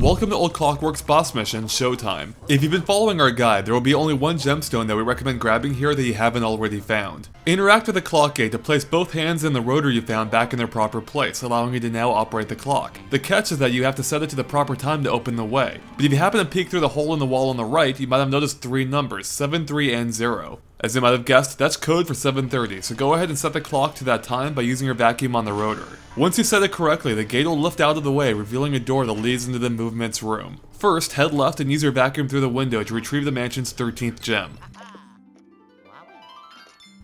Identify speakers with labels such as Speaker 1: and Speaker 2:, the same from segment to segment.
Speaker 1: Welcome to Old Clockwork's boss mission, Showtime. If you've been following our guide, there will be only one gemstone that we recommend grabbing here that you haven't already found. Interact with the clock gate to place both hands and the rotor you found back in their proper place, allowing you to now operate the clock. The catch is that you have to set it to the proper time to open the way, but if you happen to peek through the hole in the wall on the right, you might have noticed three numbers, 7, 3, and 0. As you might have guessed, that's code for 7:30, so go ahead and set the clock to that time by using your vacuum on the rotor. Once you set it correctly, the gate will lift out of the way, revealing a door that leads into the movement's room. First, head left and use your vacuum through the window to retrieve the mansion's 13th gem.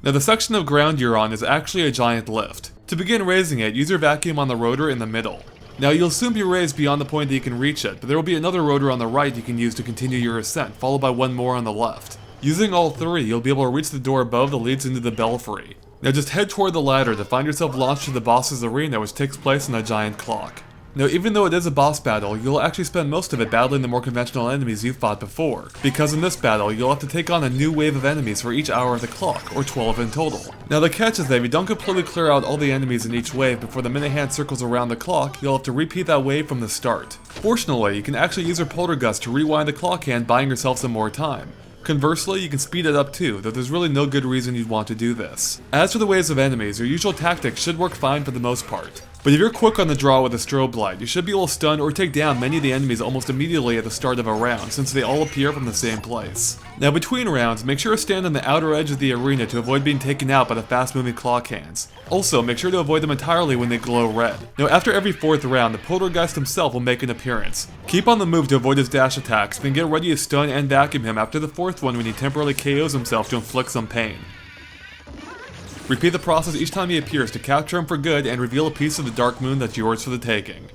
Speaker 1: Now the section of ground you're on is actually a giant lift. To begin raising it, use your vacuum on the rotor in the middle. Now you'll soon be raised beyond the point that you can reach it, but there will be another rotor on the right you can use to continue your ascent, followed by one more on the left. Using all three, you'll be able to reach the door above that leads into the belfry. Now just head toward the ladder to find yourself launched to the boss's arena, which takes place in a giant clock. Now even though it is a boss battle, you'll actually spend most of it battling the more conventional enemies you've fought before, because in this battle you'll have to take on a new wave of enemies for each hour of the clock, or 12 in total. Now the catch is that if you don't completely clear out all the enemies in each wave before the minute hand circles around the clock, you'll have to repeat that wave from the start. Fortunately, you can actually use your poltergust to rewind the clock hand, buying yourself some more time. Conversely, you can speed it up too, though there's really no good reason you'd want to do this. As for the waves of enemies, your usual tactics should work fine for the most part. But if you're quick on the draw with a strobe light, you should be able to stun or take down many of the enemies almost immediately at the start of a round, since they all appear from the same place. Now between rounds, make sure to stand on the outer edge of the arena to avoid being taken out by the fast moving clock hands. Also, make sure to avoid them entirely when they glow red. Now after every fourth round, the poltergeist himself will make an appearance. Keep on the move to avoid his dash attacks, then get ready to stun and vacuum him after the fourth one when he temporarily KOs himself to inflict some pain. Repeat the process each time he appears to capture him for good and reveal a piece of the Dark Moon that's yours for the taking.